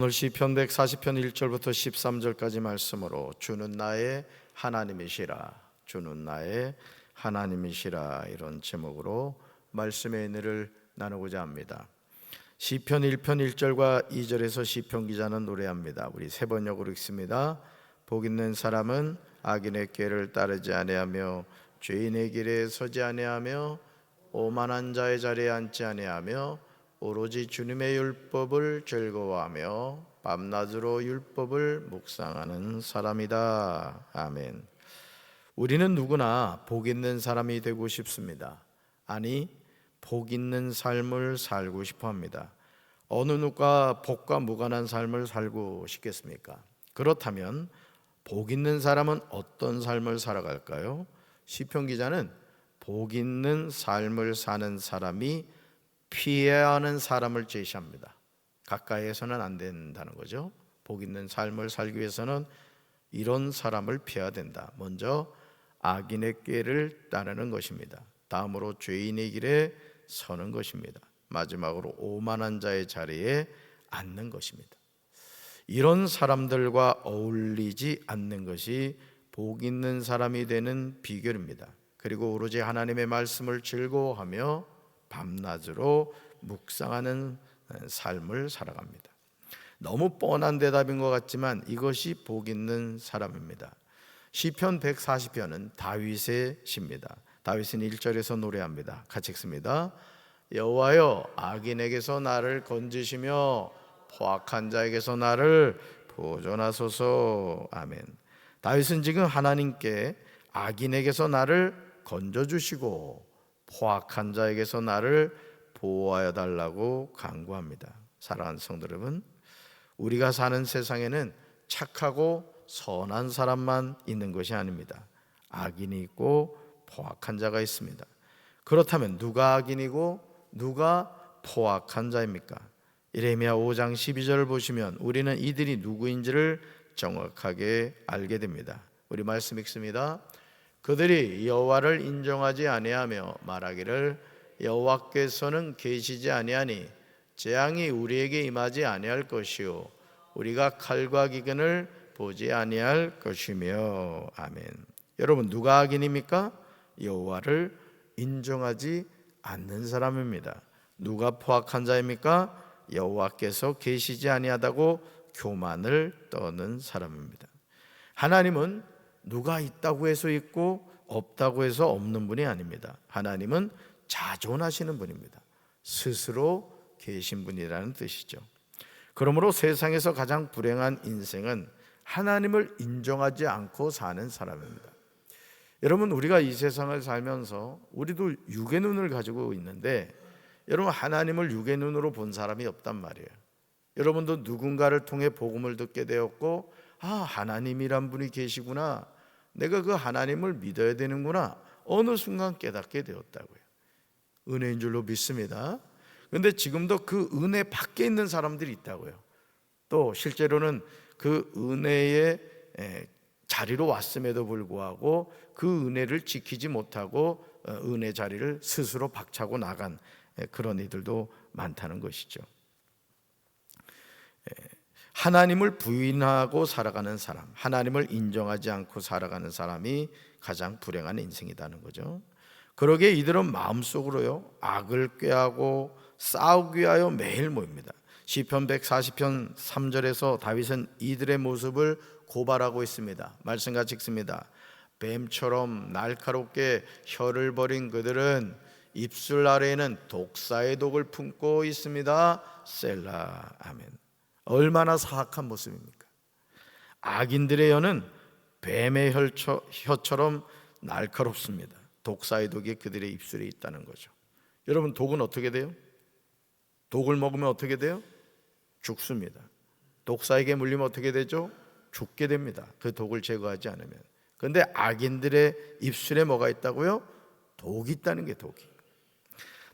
오늘 시편 140편 1절부터 13절까지 말씀으로 주는 나의 하나님이시라, 주는 나의 하나님이시라, 이런 제목으로 말씀의 은혜를 나누고자 합니다. 시편 1편 1절과 2절에서 시편 기자는 노래합니다. 우리 세 번역으로 읽습니다. 복 있는 사람은 악인의 꾀를 따르지 아니하며 죄인의 길에 서지 아니하며 오만한 자의 자리에 앉지 아니하며 오로지 주님의 율법을 즐거워하며 밤낮으로 율법을 묵상하는 사람이다. 아멘. 우리는 누구나 복 있는 사람이 되고 싶습니다. 아니, 복 있는 삶을 살고 싶어 합니다. 어느 누가 복과 무관한 삶을 살고 싶겠습니까? 그렇다면 복 있는 사람은 어떤 삶을 살아갈까요? 시편 기자는 복 있는 삶을 사는 사람이 피해야 하는 사람을 제시합니다. 가까이에서는 안 된다는 거죠. 복 있는 삶을 살기 위해서는 이런 사람을 피해야 된다. 먼저 악인의 꾀를 따르는 것입니다. 다음으로 죄인의 길에 서는 것입니다. 마지막으로 오만한 자의 자리에 앉는 것입니다. 이런 사람들과 어울리지 않는 것이 복 있는 사람이 되는 비결입니다. 그리고 오로지 하나님의 말씀을 즐거워하며 밤낮으로 묵상하는 삶을 살아갑니다. 너무 뻔한 대답인 것 같지만 이것이 복 있는 사람입니다. 시편 140편은 다윗의 시입니다. 다윗은 1절에서 노래합니다. 같이 읽습니다. 여호와여, 악인에게서 나를 건지시며 포악한 자에게서 나를 보존하소서. 아멘. 다윗은 지금 하나님께 악인에게서 나를 건져주시고 포악한 자에게서 나를 보호하여 달라고 간구합니다. 사랑하는 성도 여러분, 우리가 사는 세상에는 착하고 선한 사람만 있는 것이 아닙니다. 악인이 있고 포악한 자가 있습니다. 그렇다면 누가 악인이고 누가 포악한 자입니까? 예레미야 5장 12절을 보시면 우리는 이들이 누구인지를 정확하게 알게 됩니다. 우리 말씀 읽습니다. 그들이 여호와를 인정하지 아니하며 말하기를 여호와께서는 계시지 아니하니 재앙이 우리에게 임하지 아니할 것이요 우리가 칼과 기근을 보지 아니할 것이며. 아멘. 여러분, 누가 악인입니까? 여호와를 인정하지 않는 사람입니다. 누가 포악한 자입니까? 여호와께서 계시지 아니하다고 교만을 떠는 사람입니다. 하나님은 누가 있다고 해서 있고 없다고 해서 없는 분이 아닙니다. 하나님은 자존하시는 분입니다. 스스로 계신 분이라는 뜻이죠. 그러므로 세상에서 가장 불행한 인생은 하나님을 인정하지 않고 사는 사람입니다. 여러분, 우리가 이 세상을 살면서 우리도 육의 눈을 가지고 있는데 여러분, 하나님을 육의 눈으로 본 사람이 없단 말이에요. 여러분도 누군가를 통해 복음을 듣게 되었고, 하나님이란 분이 계시구나, 내가 그 하나님을 믿어야 되는구나, 어느 순간 깨닫게 되었다고요. 은혜인 줄로 믿습니다. 그런데 지금도 그 은혜 밖에 있는 사람들이 있다고요. 또 실제로는 그 은혜의 자리로 왔음에도 불구하고 그 은혜를 지키지 못하고 은혜 자리를 스스로 박차고 나간 그런 이들도 많다는 것이죠. 하나님을 부인하고 살아가는 사람, 하나님을 인정하지 않고 살아가는 사람이 가장 불행한 인생이라는 거죠. 그러기에 이들은 마음속으로요, 악을 꾀하고 싸우기 위하여 매일 모입니다. 시편 140편 3절에서 다윗은 이들의 모습을 고발하고 있습니다. 말씀 같이 읽습니다. 뱀처럼 날카롭게 혀를 버린 그들은 입술 아래에는 독사의 독을 품고 있습니다. 셀라. 아멘. 얼마나 사악한 모습입니까? 악인들의 혀는 뱀의 혀처럼 날카롭습니다. 독사의 독이 그들의 입술에 있다는 거죠. 여러분, 독은 어떻게 돼요? 독을 먹으면 어떻게 돼요? 죽습니다. 독사에게 물리면 어떻게 되죠? 죽게 됩니다. 그 독을 제거하지 않으면. 그런데 악인들의 입술에 뭐가 있다고요? 독이 있다는 게 독이.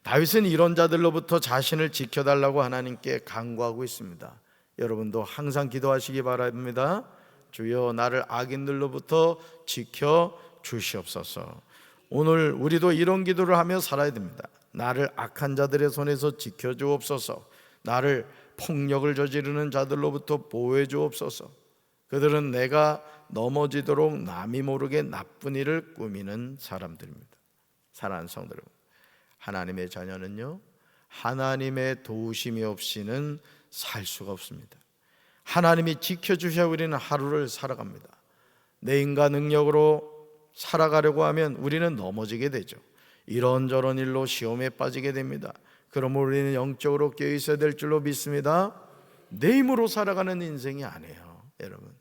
다윗은 이런 자들로부터 자신을 지켜달라고 하나님께 간구하고 있습니다. 여러분도 항상 기도하시기 바랍니다. 주여, 나를 악인들로부터 지켜 주시옵소서. 오늘 우리도 이런 기도를 하며 살아야 됩니다. 나를 악한 자들의 손에서 지켜 주옵소서. 나를 폭력을 저지르는 자들로부터 보호해 주옵소서. 그들은 내가 넘어지도록 남이 모르게 나쁜 일을 꾸미는 사람들입니다. 사랑하는 성도 여러분, 하나님의 자녀는요, 하나님의 도우심이 없이는 살 수가 없습니다. 하나님이 지켜주셔야 우리는 하루를 살아갑니다. 내 인간 능력으로 살아가려고 하면 우리는 넘어지게 되죠. 이런저런 일로 시험에 빠지게 됩니다. 그러므로 우리는 영적으로 깨어 있어야 될 줄로 믿습니다. 내 힘으로 살아가는 인생이 아니에요, 여러분.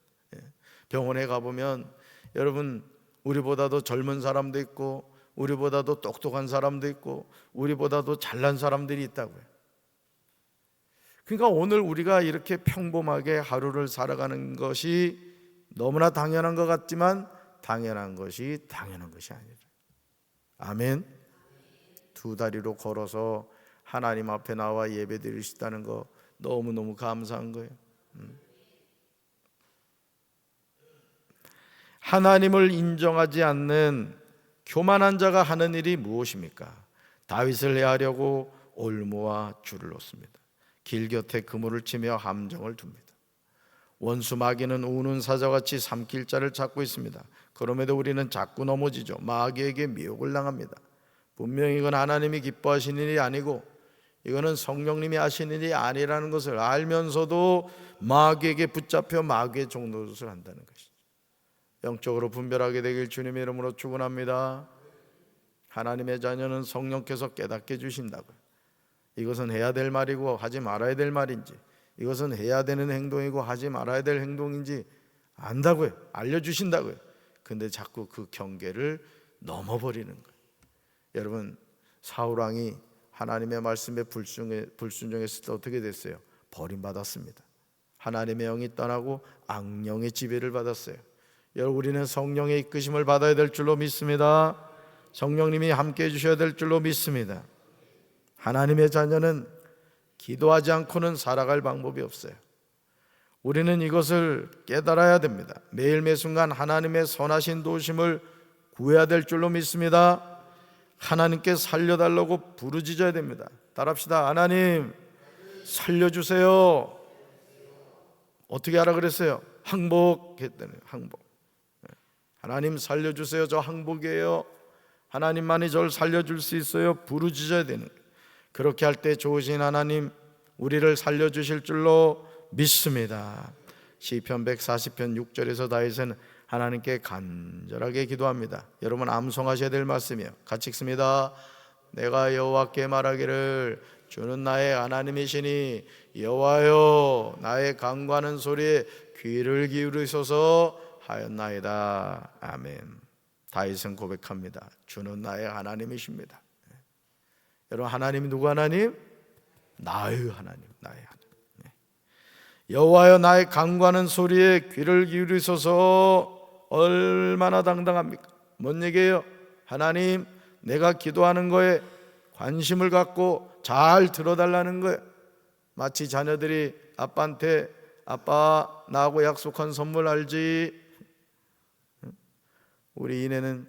병원에 가보면 여러분, 우리보다도 젊은 사람도 있고 우리보다도 똑똑한 사람도 있고 우리보다도 잘난 사람들이 있다고요. 그러니까 오늘 우리가 이렇게 평범하게 하루를 살아가는 것이 너무나 당연한 것 같지만 당연한 것이 아니죠. 아멘. 두 다리로 걸어서 하나님 앞에 나와 예배 드리시다는 거 너무너무 감사한 거예요. 하나님을 인정하지 않는 교만한 자가 하는 일이 무엇입니까? 다윗을 해하려고 올무와 줄을 놓습니다. 길 곁에 그물을 치며 함정을 둡니다. 원수 마귀는 우는 사자같이 삼킬 자를 찾고 있습니다. 그럼에도 우리는 자꾸 넘어지죠. 마귀에게 미혹을 당합니다. 분명히 이건 하나님이 기뻐하시는 일이 아니고 이거는 성령님이 하시는 일이 아니라는 것을 알면서도 마귀에게 붙잡혀 마귀의 종노릇을 한다는 것이죠. 영적으로 분별하게 되길 주님의 이름으로 축원합니다. 하나님의 자녀는 성령께서 깨닫게 해주신다고요. 이것은 해야 될 말이고 하지 말아야 될 말인지, 이것은 해야 되는 행동이고 하지 말아야 될 행동인지 안다고요. 알려주신다고요. 근데 자꾸 그 경계를 넘어버리는 거예요. 여러분, 사울왕이 하나님의 말씀에 불순종했을 때 어떻게 됐어요? 버림받았습니다. 하나님의 영이 떠나고 악령의 지배를 받았어요. 여러분, 우리는 성령의 이끄심을 받아야 될 줄로 믿습니다. 성령님이 함께해 주셔야 될 줄로 믿습니다. 하나님의 자녀는 기도하지 않고는 살아갈 방법이 없어요. 우리는 이것을 깨달아야 됩니다. 매일 매순간 하나님의 선하신 도우심을 구해야 될 줄로 믿습니다. 하나님께 살려달라고 부르짖어야 됩니다. 따라합시다. 하나님 살려주세요. 어떻게 하라 그랬어요? 항복했다네요. 항복. 하나님 살려주세요. 저 항복이에요. 하나님만이 저를 살려줄 수 있어요. 부르짖어야 되는 거예요. 그렇게 할 때 좋으신 하나님 우리를 살려주실 줄로 믿습니다. 시편 140편 6절에서 다윗은 하나님께 간절하게 기도합니다. 여러분 암송하셔야 될 말씀이에요. 같이 읽습니다. 내가 여호와께 말하기를 주는 나의 하나님이시니 여호와여 나의 간구하는 소리에 귀를 기울이소서 하였나이다. 아멘. 다윗은 고백합니다. 주는 나의 하나님이십니다. 여러분, 하나님이 누구 하나님? 나의 하나님, 나의 하나님. 여호와여 나의 간구하는 소리에 귀를 기울이소서. 얼마나 당당합니까? 뭔 얘기예요? 하나님, 내가 기도하는 거에 관심을 갖고 잘 들어달라는 거예요. 마치 자녀들이 아빠한테 아빠 나하고 약속한 선물 알지? 우리 이내는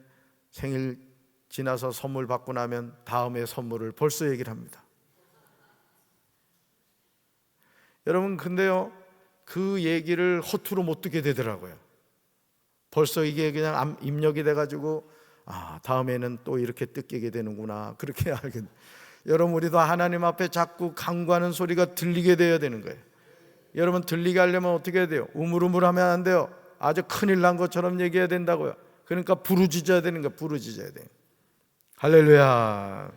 생일 지나서 선물 받고 나면 다음에 선물을 벌써 얘기를 합니다. 여러분, 근데요 그 얘기를 허투루 못 듣게 되더라고요. 벌써 이게 그냥 입력이 돼가지고 다음에는 또 이렇게 뜯기게 되는구나, 그렇게 알게. 여러분, 우리도 하나님 앞에 자꾸 간구하는 소리가 들리게 돼야 되는 거예요. 여러분, 들리게 하려면 어떻게 해야 돼요? 우물우물하면 안 돼요. 아주 큰일 난 것처럼 얘기해야 된다고요. 그러니까 부르짖어야 되는 거예요. 부르짖어야 돼요. 할렐루야.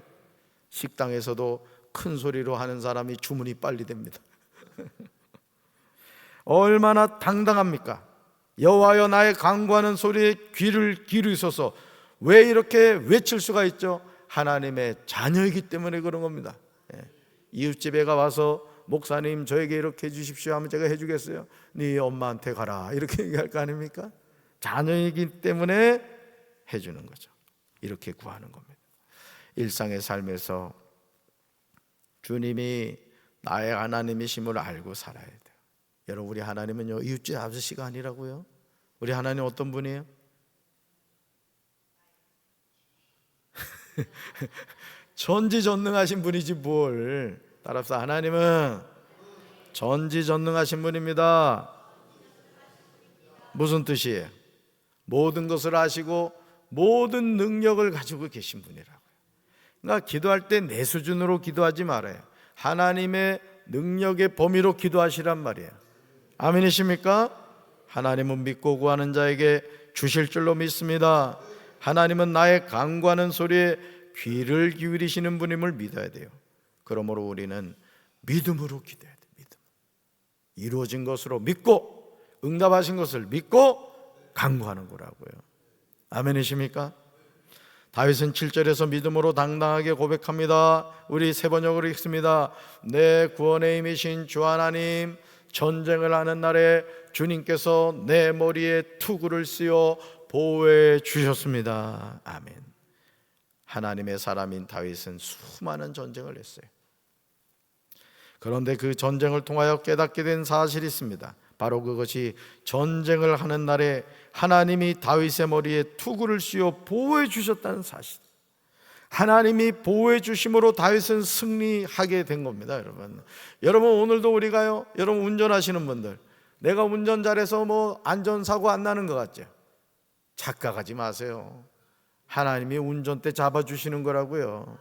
식당에서도 큰 소리로 하는 사람이 주문이 빨리 됩니다. 얼마나 당당합니까? 여호와여 나의 간구하는 소리에 귀를 기울이소서. 왜 이렇게 외칠 수가 있죠? 하나님의 자녀이기 때문에 그런 겁니다. 이웃집에가 와서 목사님 저에게 이렇게 해주십시오 하면 제가 해주겠어요? 네 엄마한테 가라 이렇게 얘기할 거 아닙니까? 자녀이기 때문에 해주는 거죠. 이렇게 구하는 겁니다. 일상의 삶에서 주님이 나의 하나님이심을 알고 살아야 돼요. 여러분, 우리 하나님은요 이웃집 아저씨가 아니라고요. 우리 하나님 어떤 분이에요? 전지전능하신 분이지 뭘. 따라서 하나님은 전지전능하신 분입니다. 무슨 뜻이에요? 모든 것을 아시고 모든 능력을 가지고 계신 분이라고요. 그러니까 기도할 때 내 수준으로 기도하지 말아요. 하나님의 능력의 범위로 기도하시란 말이에요. 아멘이십니까? 하나님은 믿고 구하는 자에게 주실 줄로 믿습니다. 하나님은 나의 간구하는 소리에 귀를 기울이시는 분임을 믿어야 돼요. 그러므로 우리는 믿음으로 기도해야 돼요. 믿음. 이루어진 것으로 믿고 응답하신 것을 믿고 간구하는 거라고요. 아멘이십니까? 다윗은 7절에서 믿음으로 당당하게 고백합니다. 우리 세 번역으로 읽습니다. 내 구원의 힘이신 주 하나님, 전쟁을 하는 날에 주님께서 내 머리에 투구를 씌워 보호해 주셨습니다. 아멘. 하나님의 사람인 다윗은 수많은 전쟁을 했어요. 그런데 그 전쟁을 통하여 깨닫게 된 사실이 있습니다. 바로 그것이 전쟁을 하는 날에 하나님이 다윗의 머리에 투구를 씌워 보호해 주셨다는 사실. 하나님이 보호해 주심으로 다윗은 승리하게 된 겁니다. 여러분 오늘도 우리가요, 여러분 운전하시는 분들, 내가 운전 잘해서 뭐 안전사고 안 나는 것 같죠? 착각하지 마세요. 하나님이 운전대 잡아주시는 거라고요.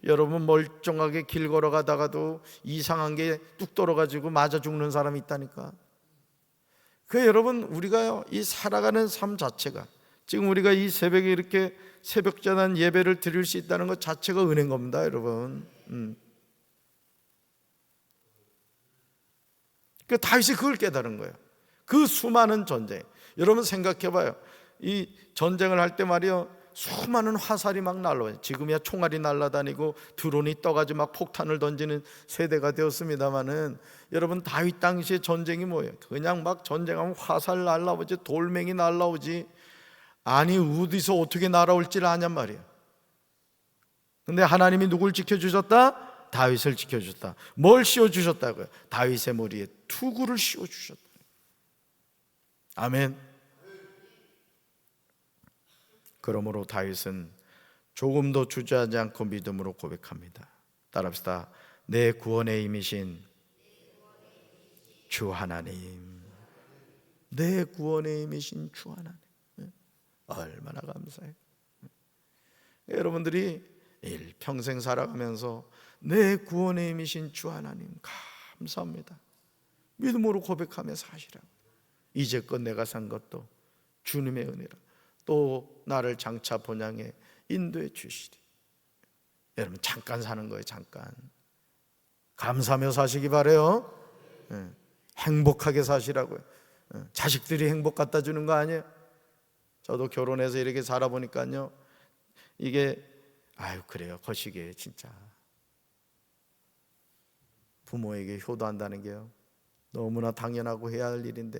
여러분 멀쩡하게 길 걸어가다가도 이상한 게 뚝 떨어가지고 맞아 죽는 사람이 있다니까. 여러분 우리가요, 이 살아가는 삶 자체가, 지금 우리가 이 새벽에 이렇게 새벽전환 예배를 드릴 수 있다는 것 자체가 은혜인 겁니다, 여러분. 다윗이 그걸 깨달은 거예요. 그 수많은 전쟁, 여러분 생각해봐요. 이 전쟁을 할 때 말이요, 수많은 화살이 막 날라와요. 지금이야 총알이 날아다니고 드론이 떠가지고 막 폭탄을 던지는 세대가 되었습니다마는, 여러분 다윗 당시의 전쟁이 뭐예요? 그냥 막 전쟁하면 화살 날라오지, 돌멩이 날라오지, 아니 어디서 어떻게 날아올지를 아냔 말이에요. 근데 하나님이 누굴 지켜주셨다? 다윗을 지켜주셨다. 뭘 씌워주셨다고요? 다윗의 머리에 투구를 씌워주셨다. 아멘. 그러므로 다윗은 조금도 주저하지 않고 믿음으로 고백합니다. 따라합시다. 내 구원의 힘이신 주 하나님, 내 구원의 힘이신 주 하나님. 얼마나 감사해요. 여러분들이 일평생 살아가면서 내 구원의 힘이신 주 하나님 감사합니다, 믿음으로 고백하며 사시라고. 이제껏 내가 산 것도 주님의 은혜라, 또 나를 장차 본향에 인도해 주시리. 여러분 잠깐 사는 거예요. 잠깐 감사하며 사시기 바래요. 행복하게 사시라고요. 자식들이 행복 갖다 주는 거 아니에요? 저도 결혼해서 이렇게 살아보니까요, 이게 그래요. 거시기에 진짜 부모에게 효도한다는 게요, 너무나 당연하고 해야 할 일인데,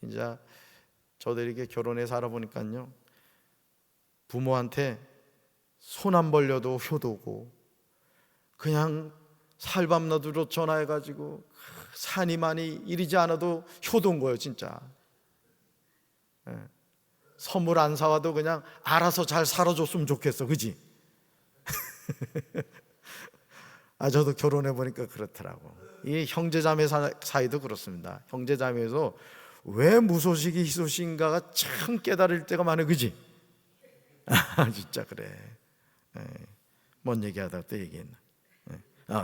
진짜 저도 이렇게 결혼해 살아보니까요, 부모한테 손 안 벌려도 효도고, 그냥 살밤너드로 전화해가지고 산이 많이 이리지 않아도 효도인 거예요 진짜. 선물 안 사와도 그냥 알아서 잘 살아줬으면 좋겠어, 그지? 저도 결혼해 보니까 그렇더라고. 이 형제자매 사이도 그렇습니다. 형제자매에서 왜 무소식이 희소식인가가 참 깨달을 때가 많아, 그지? 진짜 그래. 뭔 얘기하다가 또 얘기했나.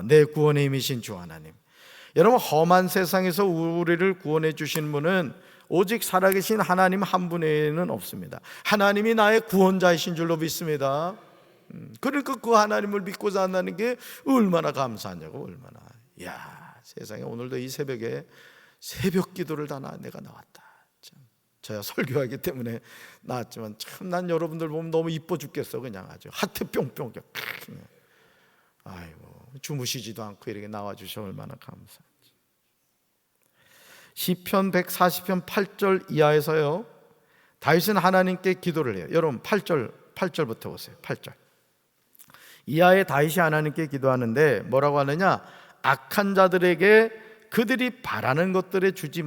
내 구원의 힘이신 주 하나님. 여러분 험한 세상에서 우리를 구원해 주신 분은 오직 살아계신 하나님 한 분 외에는 없습니다. 하나님이 나의 구원자이신 줄로 믿습니다. 그러니까 그 하나님을 믿고 산다는 게 얼마나 감사하냐고. 얼마나. 세상에 오늘도 이 새벽에 새벽 기도를 다 내가 나왔다. 저야 설교하기 때문에 나왔지만 참 난 여러분들 보면 너무 이뻐 죽겠어. 그냥 아주 하트 뿅뿅. 주무시지도 않고 이렇게 나와주셔 얼마나 감사한지. 시편 140편 8절 이하에서요, 다윗은 하나님께 기도를 해요. 여러분 8절부터 보세요. 8절 이하에 다윗이 하나님께 기도하는데 뭐라고 하느냐? 악한 자들에게 그들이 바라는 것들을 주지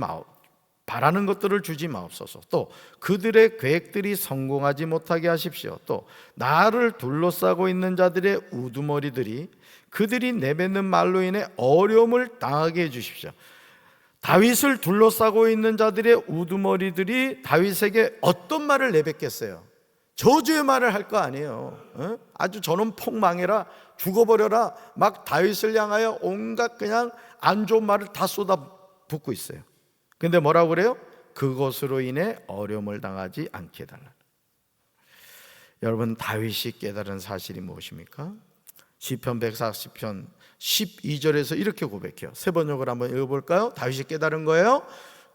마옵소서. 또 그들의 계획들이 성공하지 못하게 하십시오. 또 나를 둘러싸고 있는 자들의 우두머리들이 그들이 내뱉는 말로 인해 어려움을 당하게 해주십시오. 다윗을 둘러싸고 있는 자들의 우두머리들이 다윗에게 어떤 말을 내뱉겠어요? 저주의 말을 할 거 아니에요. 아주 저놈 폭망해라, 죽어버려라, 막 다윗을 향하여 온갖 그냥 안 좋은 말을 다 쏟아붓고 있어요. 근데 뭐라고 그래요? 그것으로 인해 어려움을 당하지 않게 해달라. 여러분, 다윗이 깨달은 사실이 무엇입니까? 시편 140편 12절에서 이렇게 고백해요. 세 번역을 한번 읽어볼까요? 다윗이 깨달은 거예요.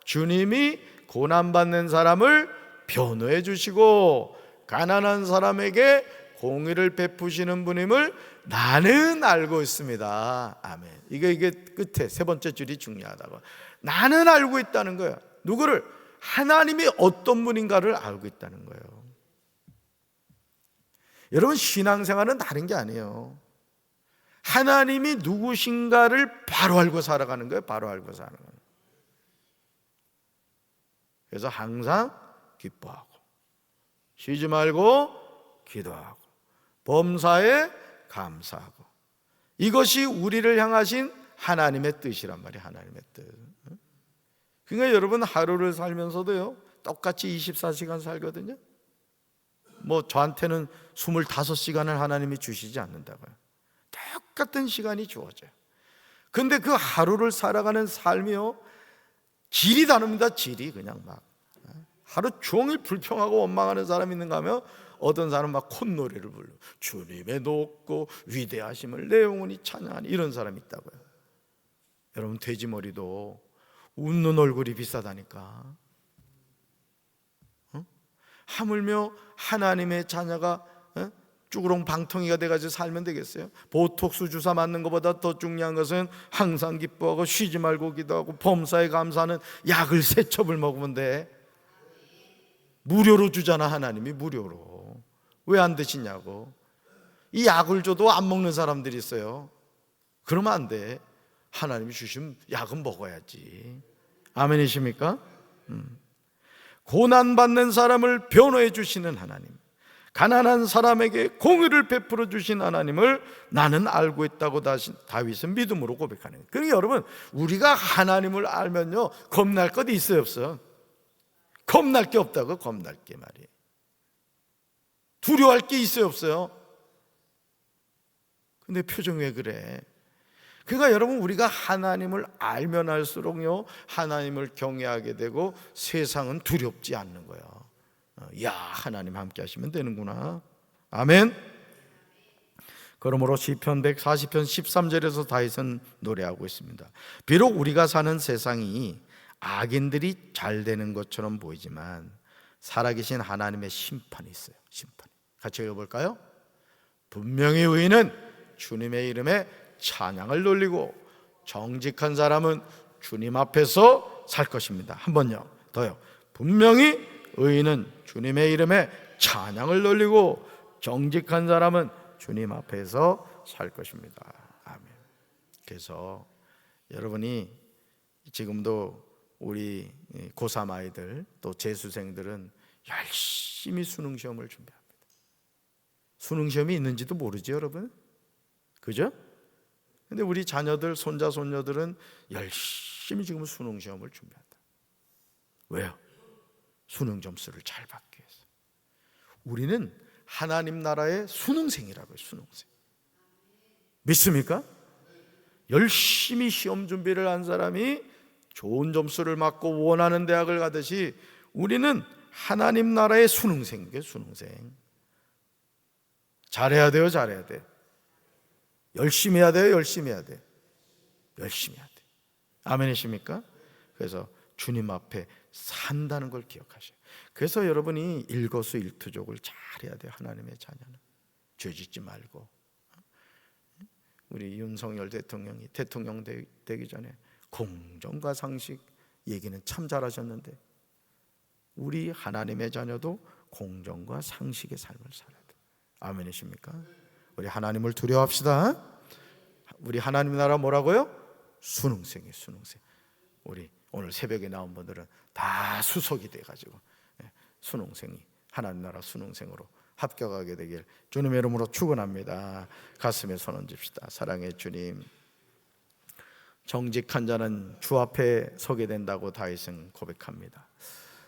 주님이 고난받는 사람을 변호해 주시고 가난한 사람에게 공의를 베푸시는 분임을 나는 알고 있습니다. 아멘. 이게 끝에 세 번째 줄이 중요하다고. 나는 알고 있다는 거예요. 누구를? 하나님이 어떤 분인가를 알고 있다는 거예요. 여러분, 신앙생활은 다른 게 아니에요. 하나님이 누구신가를 바로 알고 살아가는 거예요. 바로 알고 살아가는 거예요. 그래서 항상 기뻐하고 쉬지 말고 기도하고 범사에 감사하고, 이것이 우리를 향하신 하나님의 뜻이란 말이에요. 하나님의 뜻. 그러니까 여러분, 하루를 살면서도요 똑같이 24시간 살거든요. 뭐 저한테는 25시간을 하나님이 주시지 않는다고요. 똑같은 시간이 주어져요. 근데 그 하루를 살아가는 삶이요 질이 다릅니다. 질이 그냥 막 하루 종일 불평하고 원망하는 사람이 있는가 하면 어떤 사람은 막 콧노래를 불러 주님의 높고 위대하심을 내 영혼이 찬양하니, 이런 사람이 있다고요. 여러분, 돼지머리도 웃는 얼굴이 비싸다니까. 하물며 하나님의 자녀가 쭈구렁 방통이가 돼가지고 살면 되겠어요? 보톡스 주사 맞는 것보다 더 중요한 것은 항상 기뻐하고 쉬지 말고 기도하고 범사에 감사하는 약을 3첩을 먹으면 돼. 무료로 주잖아. 하나님이 무료로. 왜 안 드시냐고. 이 약을 줘도 안 먹는 사람들이 있어요. 그러면 안 돼. 하나님이 주신 약은 먹어야지. 아멘이십니까? 고난받는 사람을 변호해 주시는 하나님, 가난한 사람에게 공의를 베풀어 주신 하나님을 나는 알고 있다고 다윗은 믿음으로 고백하는 거예요. 그러니까 여러분, 우리가 하나님을 알면요 겁날 것 있어요, 없어요? 겁날 게 없다고. 겁날 게 말이에요. 두려워할 게 있어요, 없어요? 근데 표정 왜 그래? 그러니까 여러분, 우리가 하나님을 알면 알수록요 하나님을 경외하게 되고 세상은 두렵지 않는 거예요. 야, 하나님 함께 하시면 되는구나. 아멘. 그러므로 시편 140편 13절에서 다윗은 노래하고 있습니다. 비록 우리가 사는 세상이 악인들이 잘 되는 것처럼 보이지만 살아계신 하나님의 심판이 있어요. 심판. 같이 읽어볼까요? 분명히 의인은 주님의 이름에 찬양을 돌리고 정직한 사람은 주님 앞에서 살 것입니다. 한 번요, 더요. 분명히 의인은 주님의 이름에 찬양을 돌리고 정직한 사람은 주님 앞에서 살 것입니다. 아멘. 그래서 여러분이 지금도 우리 고3 아이들 또 재수생들은 열심히 수능시험을 준비합니다. 수능시험이 있는지도 모르지, 여러분. 그죠? 근데 우리 자녀들, 손자, 손녀들은 열심히 지금 수능시험을 준비한다. 왜요? 수능 점수를 잘 받기 위해서. 우리는 하나님 나라의 수능생이라고요. 수능생. 믿습니까? 열심히 시험 준비를 한 사람이 좋은 점수를 받고 원하는 대학을 가듯이 우리는 하나님 나라의 수능생이에요. 수능생. 잘해야 돼요. 잘해야 돼. 열심히 해야 돼요. 열심히 해야 돼. 열심히 해야 돼. 아멘이십니까? 그래서 주님 앞에 산다는 걸 기억하셔요. 그래서 여러분이 일거수일투족을 잘해야 돼요. 하나님의 자녀는 죄짓지 말고. 우리 윤석열 대통령이 대통령 되기 전에 공정과 상식 얘기는 참 잘하셨는데 우리 하나님의 자녀도 공정과 상식의 삶을 살아야 돼요. 아멘이십니까? 우리 하나님을 두려워합시다. 우리 하나님 나라 뭐라고요? 수능생이에요. 수능생. 우리 오늘 새벽에 나온 분들은 다 수석이 돼가지고 수능생이 하나님 나라 수능생으로 합격하게 되길 주님의 이름으로 축원합니다. 가슴에 손 얹읍시다. 사랑의 주님, 정직한 자는 주 앞에 서게 된다고 다윗은 고백합니다.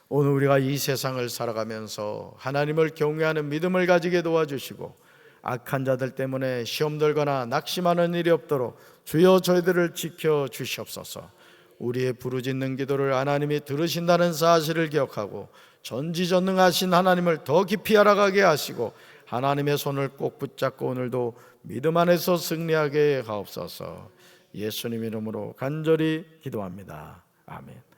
오늘 우리가 이 세상을 살아가면서 하나님을 경외하는 믿음을 가지게 도와주시고 악한 자들 때문에 시험 들거나 낙심하는 일이 없도록 주여 저희들을 지켜주시옵소서. 우리의 부르짖는 기도를 하나님이 들으신다는 사실을 기억하고 전지전능하신 하나님을 더 깊이 알아가게 하시고 하나님의 손을 꼭 붙잡고 오늘도 믿음 안에서 승리하게 하옵소서. 예수님 이름으로 간절히 기도합니다. 아멘.